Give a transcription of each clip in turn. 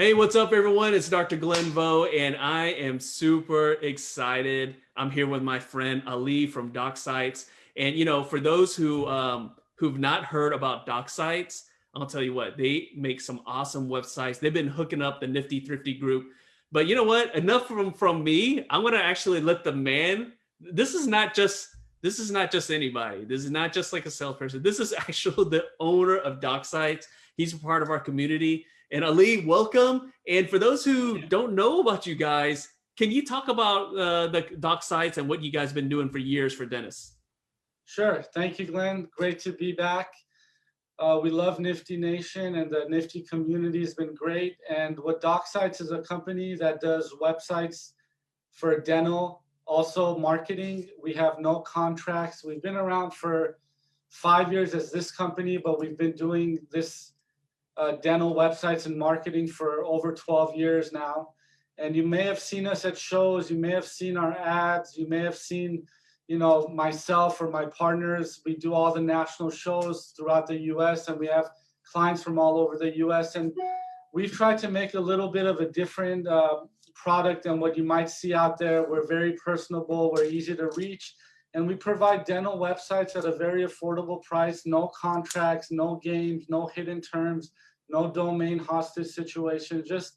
Hey, what's up, everyone? It's Dr. Glenn Vo, and I am super excited. I'm here with my friend Ali from Docsites. And for those who've not heard about Docsites, I'll tell you what, they make some awesome websites. They've been hooking up the Nifty Thrifty group. But you know what? Enough from me. I'm gonna actually let the man. This is not just anybody. This is not just like a salesperson. This is actually the owner of Docsites. He's a part of our community. And Ali, welcome. And for those who don't know about you guys, can you talk about the Docsites and what you guys have been doing for years for dentists? Sure. Thank you, Glenn. Great to be back. We love Nifty Nation, and the Nifty community has been great. And what Docsites is a company that does websites for dental, also marketing. We have no contracts. We've been around for 5 years as this company, but we've been doing this dental websites and marketing for over 12 years now. And you may have seen us at shows, you may have seen our ads, you may have seen, myself or my partners. We do all the national shows throughout the US, and we have clients from all over the US. And we've tried to make a little bit of a different product than what you might see out there. We're very personable, we're easy to reach, and we provide dental websites at a very affordable price, no contracts, no games, no hidden terms, no domain hostage situation, just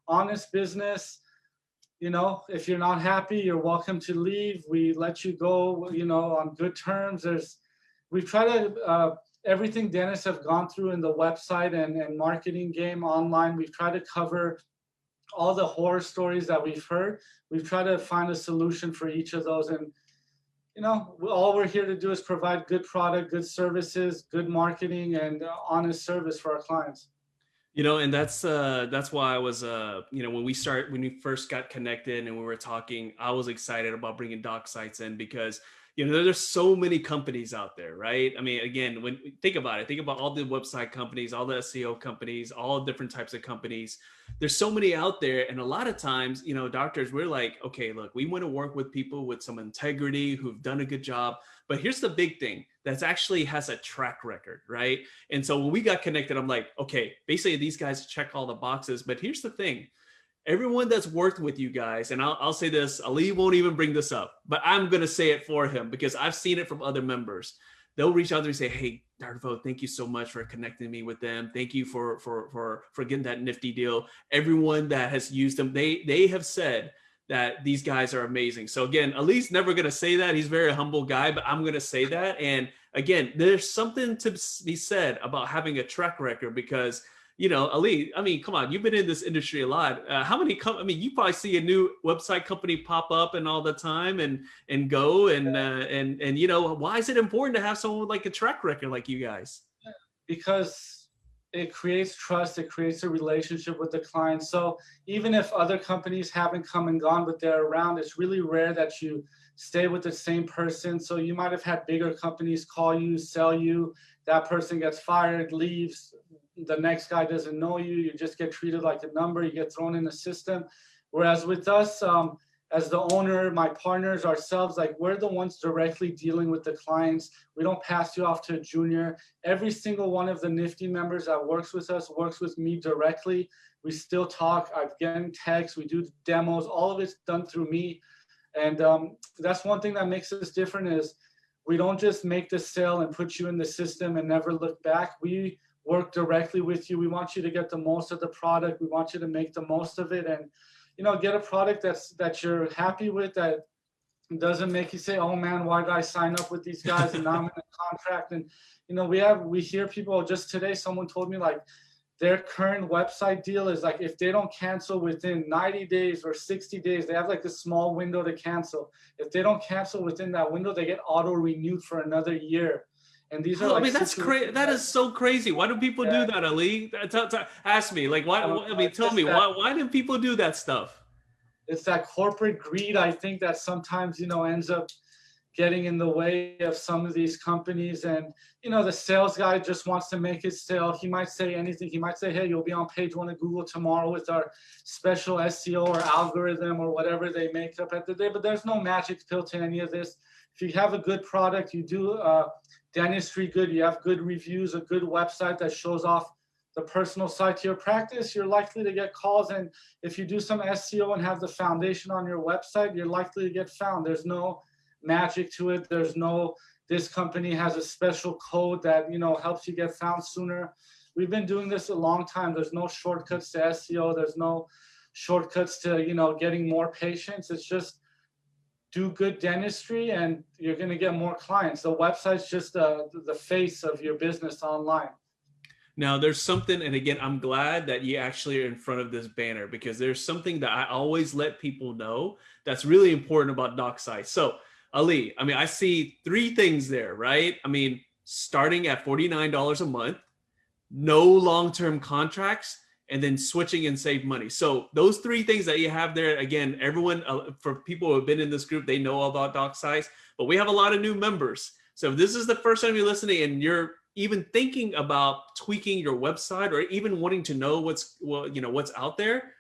honest business. If you're not happy, you're welcome to leave. We let you go, on good terms. We've tried to, everything dentists have gone through in the website and marketing game online. We've tried to cover all the horror stories that we've heard. We've tried to find a solution for each of those. And all we're here to do is provide good product, good services, good marketing, and honest service for our clients. And that's why I was when we first got connected and we were talking, I was excited about bringing Docsites in because there's so many companies out there, right? I mean, again, when think about all the website companies, all the SEO companies, all different types of companies. There's so many out there, and a lot of times, doctors, we're like, okay, look, we want to work with people with some integrity who've done a good job. But here's the big thing that's actually has a track record, right? And so when we got connected, I'm like, okay, basically these guys check all the boxes. But here's the thing. Everyone that's worked with you guys, and I'll say this, Ali won't even bring this up, but I'm going to say it for him because I've seen it from other members. They'll reach out to me and say, hey, Dr. Vo, thank you so much for connecting me with them. Thank you for getting that Nifty deal. Everyone that has used them, they have said that these guys are amazing. So again, Ali's never going to say that. He's a very humble guy, but I'm going to say that. And again, there's something to be said about having a track record because Ali, I mean, come on, you've been in this industry a lot. How many you probably see a new website company pop up and all the time and go and why is it important to have someone with like a track record like you guys? Because it creates trust, it creates a relationship with the client. So even if other companies haven't come and gone, but they're around, it's really rare that you stay with the same person. So you might have had bigger companies call you, sell you, that person gets fired, leaves, the next guy doesn't know you, you just get treated like a number, you get thrown in the system. Whereas with us, as the owner, my partners, ourselves, like we're the ones directly dealing with the clients. We don't pass you off to a junior. Every single one of the Nifty members that works with us works with me directly. We still talk, I get texts, we do demos, all of it's done through me. And that's one thing that makes us different is we don't just make the sale and put you in the system and never look back. We work directly with you. We want you to get the most of the product. We want you to make the most of it and, get a product that you're happy with, that doesn't make you say, oh man, why did I sign up with these guys and now I'm in a contract? And, we hear people, just today, someone told me like their current website deal is like, if they don't cancel within 90 days or 60 days, they have like a small window to cancel. If they don't cancel within that window, they get auto renewed for another year. And these are like, I mean, that's crazy. That is so crazy. Why do people do that, Ali? Ask me, like, why? I mean, tell me, why do people do that stuff? It's that corporate greed, I think, that sometimes, ends up getting in the way of some of these companies. And, the sales guy just wants to make his sale. He might say anything. He might say, hey, you'll be on page 1 of Google tomorrow with our special SEO or algorithm or whatever they make up at the day. But there's no magic pill to any of this. If you have a good product, you do dentistry good, you have good reviews, a good website that shows off the personal side to your practice, you're likely to get calls. And if you do some SEO and have the foundation on your website, you're likely to get found. There's no magic to it. There's no, this company has a special code that, you know, helps you get found sooner. We've been doing this a long time. There's no shortcuts to SEO. There's no shortcuts to, you know, getting more patients. It's just do good dentistry and you're going to get more clients. The website's just the face of your business online. Now there's something, and again, I'm glad that you actually are in front of this banner, because there's something that I always let people know that's really important about Docsites. So Ali, I mean, I see three things there, right? I mean, starting at $49 a month, no long-term contracts, and then switching and save money. So those three things that you have there, again, everyone, for people who have been in this group, they know about Docsites, but we have a lot of new members. So if this is the first time you're listening and you're even thinking about tweaking your website or even wanting to know what's out there,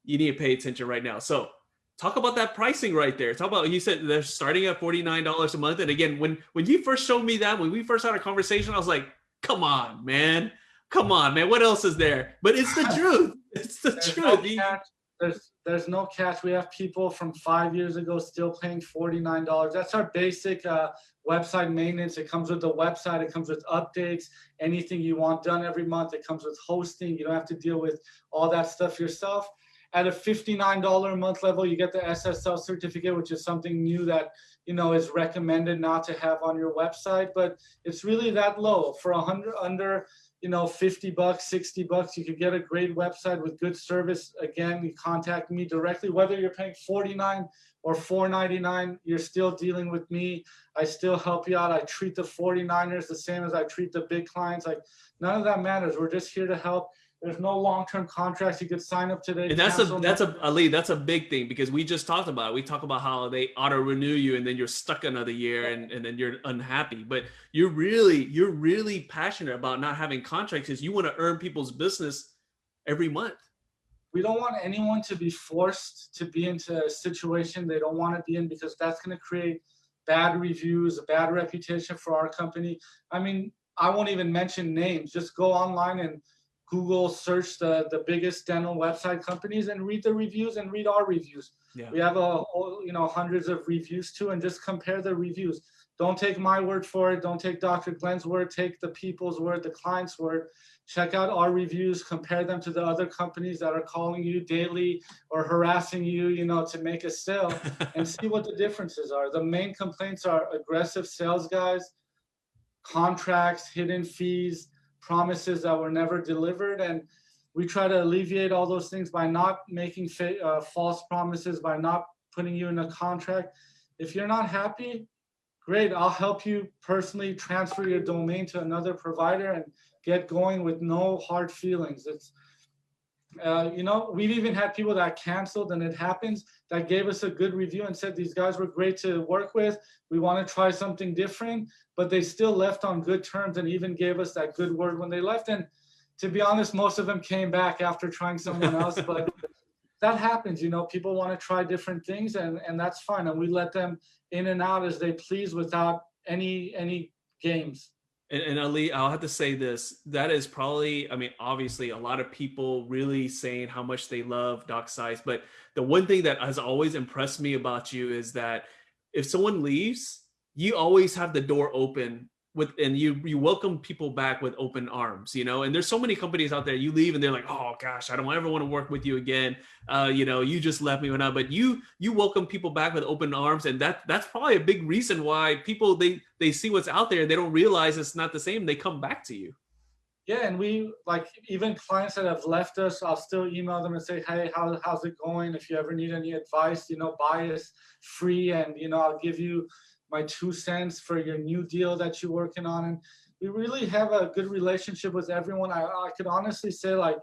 you need to pay attention right now. So talk about that pricing right there. Talk about, you said they're starting at $49 a month. And again, when you first showed me that, when we first had a conversation, I was like, come on, man. What else is there? But it's the truth. It's the truth. No catch. There's no catch. We have people from 5 years ago still paying $49. That's our basic website maintenance. It comes with the website. It comes with updates, anything you want done every month. It comes with hosting. You don't have to deal with all that stuff yourself. At a $59 a month level, you get the SSL certificate, which is something new that, you know, is recommended not to have on your website. But it's really that low. For under you know, $50, $60, you could get a great website with good service. Again, you contact me directly, whether you're paying $49 or $4.99, you're still dealing with me. I still help you out. I treat the 49ers the same as I treat the big clients. Like, none of that matters. We're just here to help. There's no long-term contracts. You could sign up today. And that's a big thing, because we just talked about it. We talk about how they auto renew you and then you're stuck another year and then you're unhappy. But you're really passionate about not having contracts, because you want to earn people's business every month. We don't want anyone to be forced to be into a situation they don't want to be in, because that's going to create bad reviews, a bad reputation for our company. I mean, I won't even mention names. Just go online and Google search the biggest dental website companies and read the reviews and read our reviews. Yeah. We have hundreds of reviews too, and just compare the reviews. Don't take my word for it. Don't take Dr. Glenn's word. Take the people's word, the client's word. Check out our reviews. Compare them to the other companies that are calling you daily or harassing you, you know, to make a sale, and see what the differences are. The main complaints are aggressive sales guys, contracts, hidden fees, promises that were never delivered. And we try to alleviate all those things by not making false promises, by not putting you in a contract. If you're not happy, great. I'll help you personally transfer your domain to another provider and get going with no hard feelings. It's, you know, we've even had people that canceled, and it happens, that gave us a good review and said, these guys were great to work with. We want to try something different, but they still left on good terms and even gave us that good word when they left. And to be honest, most of them came back after trying someone else, but that happens, you know, people want to try different things, and that's fine. And we let them in and out as they please without any games. And Ali, I'll have to say this, that is probably, I mean, obviously a lot of people really saying how much they love Docsites, but the one thing that has always impressed me about you is that if someone leaves, you always have the door open and you welcome people back with open arms, you know. And there's so many companies out there, you leave and they're like, oh gosh, I don't ever want to work with you again. You know, you just left me or not. But you welcome people back with open arms, and that's probably a big reason why people they see what's out there and they don't realize it's not the same. They come back to you. Yeah, and we, like, even clients that have left us, I'll still email them and say, hey, how's it going? If you ever need any advice, you know, buy us free, and, you know, I'll give you my 2 cents for your new deal that you're working on. And we really have a good relationship with everyone. I could honestly say, like,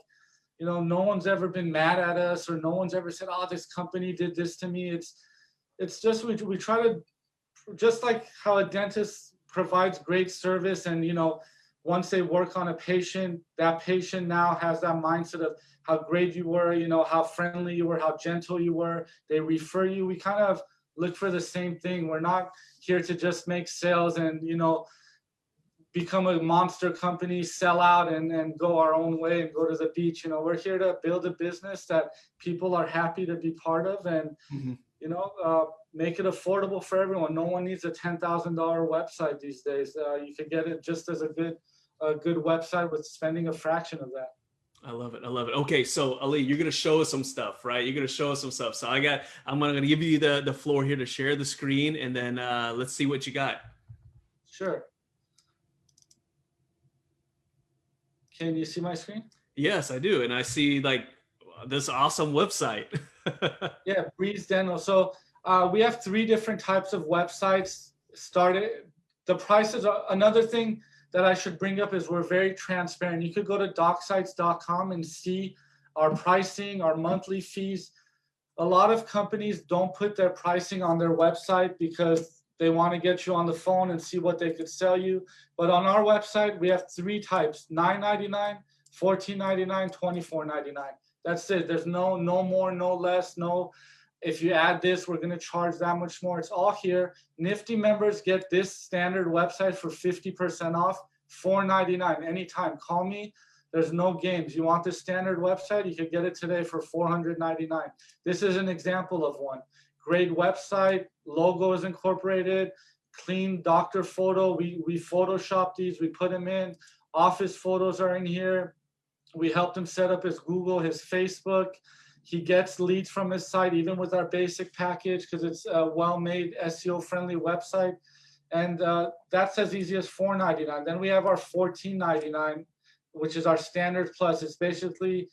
you know, no one's ever been mad at us, or no one's ever said, oh, this company did this to me. It's just, we try to, just like how a dentist provides great service, and, you know, once they work on a patient, that patient now has that mindset of how great you were, you know, how friendly you were, how gentle you were. They refer you. We kind of look for the same thing. We're not here to just make sales and, you know, become a monster company, sell out and go our own way and go to the beach. You know, we're here to build a business that people are happy to be part of, and you know, make it affordable for everyone. No one needs a $10,000 website these days. You can get it just as a good website with spending a fraction of that. I love it. I love it. Okay, so Ali, you're gonna show us some stuff, right? You're gonna show us some stuff. So I'm gonna give you the floor here to share the screen, and then let's see what you got. Sure. Can you see my screen? Yes, I do, and I see like this awesome website. Yeah, Breeze Dental. So we have 3 different types of websites. The prices are another thing that I should bring up is we're very transparent. You could go to docsites.com and see our pricing, our monthly fees. A lot of companies don't put their pricing on their website because they want to get you on the phone and see what they could sell you. But on our website, we have 3 types: $9.99, $14.99, $24.99. That's it. There's no more, no less, no. If you add this, we're going to charge that much more. It's all here. Nifty members get this standard website for 50% off, $4.99 anytime. Call me. There's no games. You want the standard website, you could get it today for $499. This is an example of one. Great website, logo is incorporated, clean doctor photo. We Photoshop these, we put them in. Office photos are in here. We helped him set up his Google, his Facebook. He gets leads from his site, even with our basic package, because it's a well-made, SEO-friendly website. And that's as easy as $4.99. Then we have our $14.99, which is our standard plus. It's basically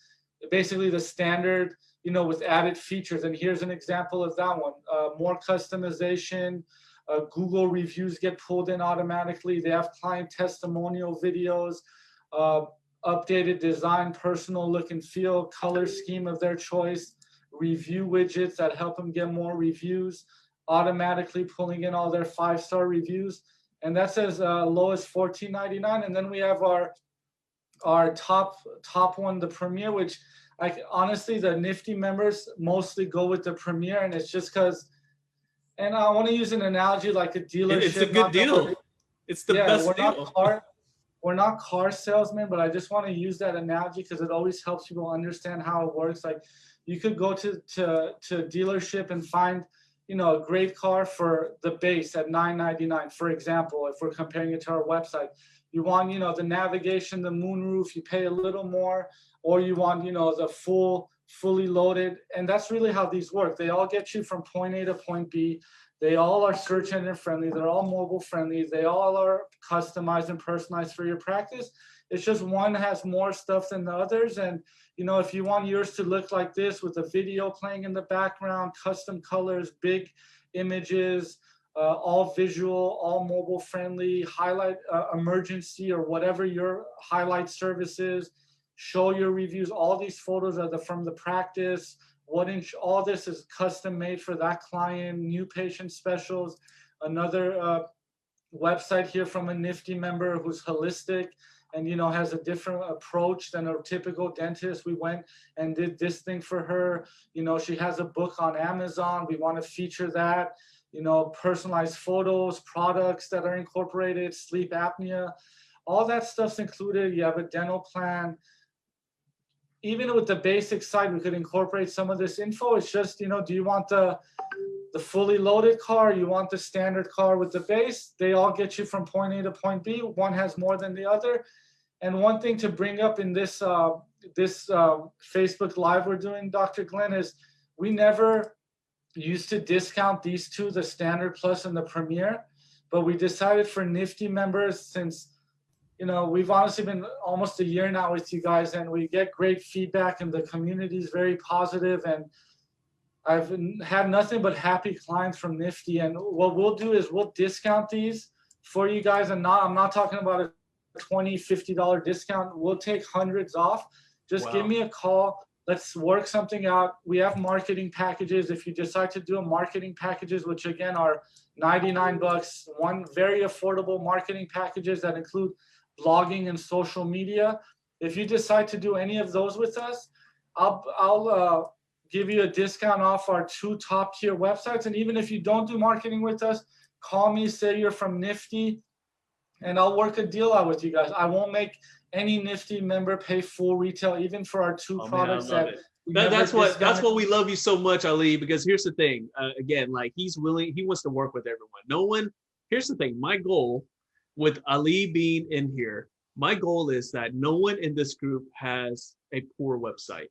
the standard, you know, with added features. And here's an example of that one. More customization. Google reviews get pulled in automatically. They have client testimonial videos. Updated design, personal look and feel, color scheme of their choice, review widgets that help them get more reviews, automatically pulling in all their 5-star reviews. And that's as low as $14.99. And then we have our top one, the Premier, which honestly, the Nifty members mostly go with the Premier. And it's just because, and I want to use an analogy like a dealership. It's a good deal. It's the best deal. We're not car salesmen, but I just want to use that analogy because it always helps people understand how it works. Like you could go to a dealership and find, you know, a great car for the base at $9.99, for example, if we're comparing it to our website. You want, you know, the navigation, the moonroof, you pay a little more, or you want, you know, the fully loaded. And that's really how these work. They all get you from point A to point B. They all are search engine friendly. They're all mobile friendly. They all are customized and personalized for your practice. It's just one has more stuff than the others. And, you know, if you want yours to look like this with a video playing in the background, custom colors, big images, all visual, all mobile friendly, highlight emergency or whatever your highlight service is, show your reviews. All these photos are from the practice. All this is custom made for that client, new patient specials. Another website here from a Nifty member who's holistic and, you know, has a different approach than a typical dentist. We went and did this thing for her. You know, she has a book on Amazon. We want to feature that, you know, personalized photos, products that are incorporated, sleep apnea, all that stuff's included. You have a dental plan. Even with the basic side, we could incorporate some of this info. It's just, you know, do you want the fully loaded car? You want the standard car with the base? They all get you from point A to point B. One has more than the other. And one thing to bring up in this Facebook Live we're doing, Dr. Glenn, is we never used to discount these two, the standard plus and the Premier, but we decided for Nifty members, since, you know, we've honestly been almost a year now with you guys and we get great feedback and the community is very positive, and I've had nothing but happy clients from Nifty. And what we'll do is we'll discount these for you guys. And I'm not talking about a $20, $50 discount. We'll take hundreds off. Just give me a call. Let's work something out. We have marketing packages. If you decide to do a marketing packages, which again are $99, one very affordable marketing packages that include blogging and social media. If you decide to do any of those with us, I'll give you a discount off our 2 top tier websites. And even if you don't do marketing with us, call me, say you're from Nifty. and I'll work a deal out with you guys. I won't make any Nifty member pay full retail, even for our two products man, that that's what we love you so much, Ali, because here's the thing. Again, like he wants to work with everyone. No one, here's the thing. My goal with Ali being in here, my goal is that no one in this group has a poor website.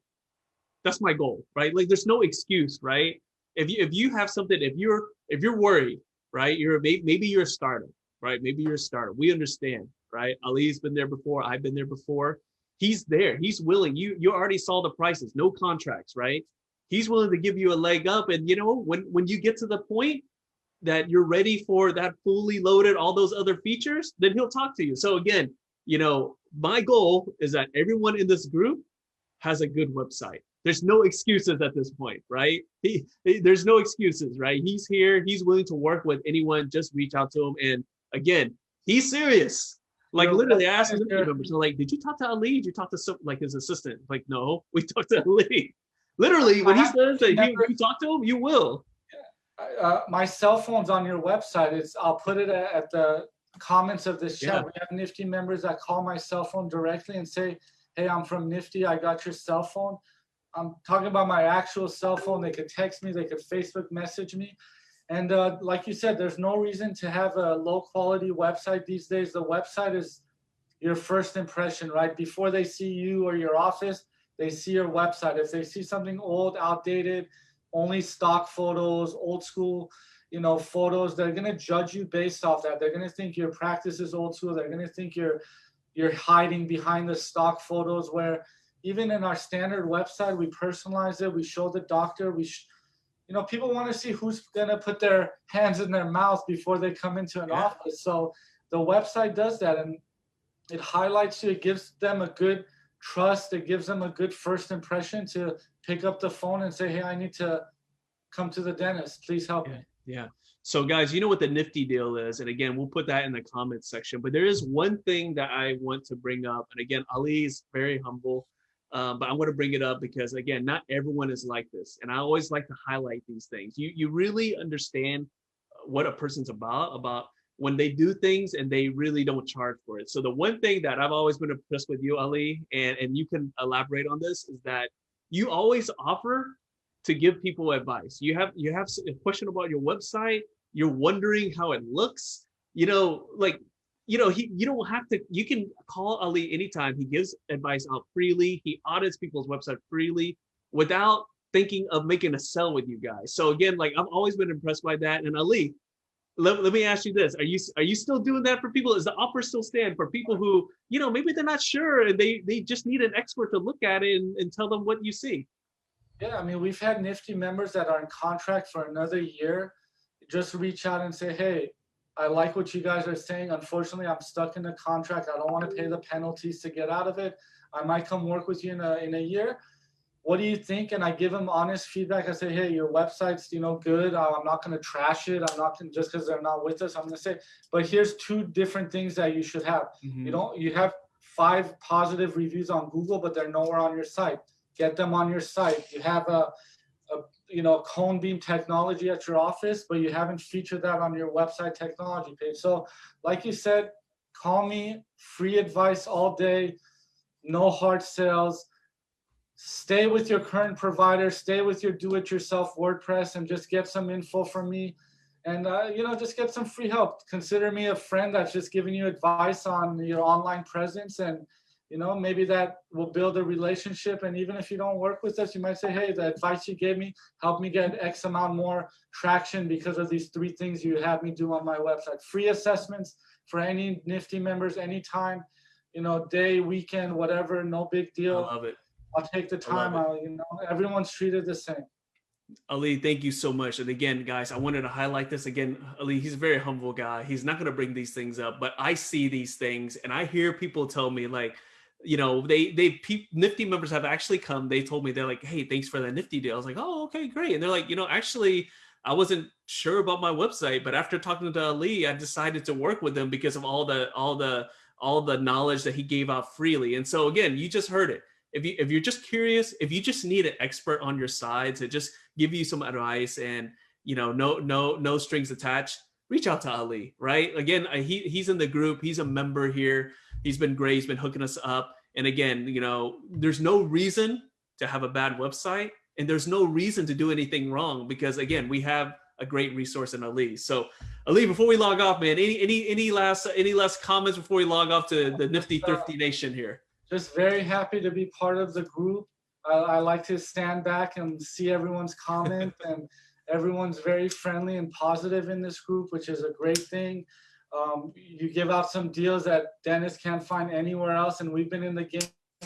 That's my goal, right? Like there's no excuse, right? If you have something, if you're worried, right? Maybe you're a startup, right? Maybe you're a startup. We understand, right? Ali's been there before. I've been there before. He's there. He's willing. You already saw the prices, no contracts, right? He's willing to give you a leg up. And when you get to the point that you're ready for that fully loaded, all those other features, then he'll talk to you. So again, my goal is that everyone in this group has a good website. There's no excuses at this point, right? There's no excuses, right? He's here. He's willing to work with anyone. Just reach out to him. And again, he's serious. Like literally, I asked his members, so like, did you talk to Ali? Did you talk to like his assistant? Like, no, we talked to Ali. Literally, when he says that you talk to him, you will. My cell phone's on your website. I'll put it at the comments of this chat. We have Nifty members that call my cell phone directly and say, hey, I'm from Nifty. I got your cell phone. I'm talking about my actual cell phone. They could text me. They could Facebook message me. And like you said, there's no reason to have a low quality website these days. The website is your first impression, right? Before they see you or your office, they see your website. If they see something old, outdated, only stock photos, old school, photos, they're going to judge you based off that. They're going to think your practice is old school. They're going to think you're hiding behind the stock photos, where even in our standard website, we personalize it. We show the doctor. People want to see who's going to put their hands in their mouth before they come into an office. So the website does that, and it highlights you. It gives them a good trust. It gives them a good first impression to pick up the phone and say, hey, I need to come to the dentist. Please help me. Yeah. So guys, you know what the Nifty deal is. And again, we'll put that in the comments section. But there is one thing that I want to bring up. And again, Ali is very humble. But I want to bring it up because, again, not everyone is like this. And I always like to highlight these things. You really understand what a person's about when they do things and they really don't charge for it. So the one thing that I've always been impressed with you, Ali, and you can elaborate on this, is that you always offer to give people advice. You have a question about your website. You're wondering how it looks. You don't have to, you can call Ali anytime. He gives advice out freely. He audits people's website freely without thinking of making a sell with you guys. So again, like I've always been impressed by that. And Ali, let me ask you this. Are you still doing that for people? Is the offer still stand for people who, maybe they're not sure and they just need an expert to look at it and tell them what you see? Yeah, I mean, we've had Nifty members that are in contract for another year just reach out and say, hey, I like what you guys are saying. Unfortunately, I'm stuck in a contract. I don't want to pay the penalties to get out of it. I might come work with you in a year. What do you think? And I give them honest feedback. I say, hey, your website's good. I'm not going to trash it. I'm not going to, just because they're not with us. I'm going to say, but here's 2 different things that you should have. Mm-hmm. You have 5 positive reviews on Google, but they're nowhere on your site. Get them on your site. You have a cone beam technology at your office, but you haven't featured that on your website technology page. So like you said, call me, free advice all day, no hard sales. Stay with your current provider, stay with your do-it-yourself WordPress, and just get some info from me. And, just get some free help. Consider me a friend that's just giving you advice on your online presence, and maybe that will build a relationship. And even if you don't work with us, you might say, hey, the advice you gave me helped me get X amount more traction because of these 3 things you had me do on my website. Free assessments for any Nifty members, anytime, day, weekend, whatever, no big deal. I love it. I'll take the time. Everyone's treated the same. Ali, thank you so much. And again, guys, I wanted to highlight this again. Ali, he's a very humble guy. He's not going to bring these things up, but I see these things and I hear people tell me like, Nifty members have actually come. They told me, they're like, hey, thanks for that Nifty deal. I was like, oh, okay, great. And they're like, actually, I wasn't sure about my website, but after talking to Ali, I decided to work with him because of all the knowledge that he gave out freely. And so again, you just heard it. If you're just curious, if you just need an expert on your side to just give you some advice and no strings attached, reach out to Ali, right? Again, he's in the group. He's a member here. He's been great. He's been hooking us up. And again, you know, there's no reason to have a bad website, and there's no reason to do anything wrong, because again, we have a great resource in Ali. So Ali, before we log off, man, any last comments before we log off to the Nifty Thrifty Nation here? Just very happy to be part of the group. I like to stand back and see everyone's comment, and everyone's very friendly and positive in this group, which is a great thing. You give out some deals that Dennis can't find anywhere else, and we've been in the game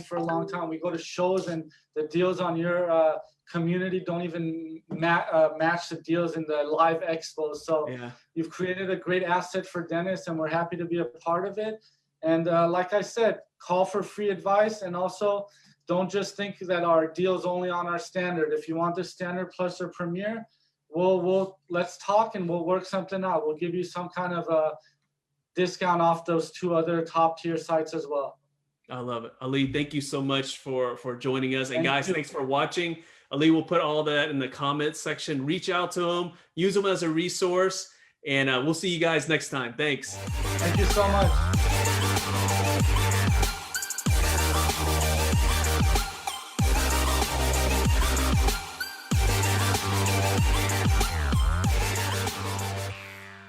for a long time. We go to shows, and the deals on your community don't even match the deals in the live expos. So yeah, you've created a great asset for Dennis, and we're happy to be a part of it. And like I said, call for free advice, and also don't just think that our deal's only on our standard. If you want the standard plus or premier, let's talk and we'll work something out. We'll give you some kind of a discount off those 2 other top tier sites as well. I love it. Ali, thank you so much for joining us. And guys, thanks for watching. Ali will put all that in the comments section. Reach out to him, use him as a resource, and we'll see you guys next time. Thanks. Thank you so much.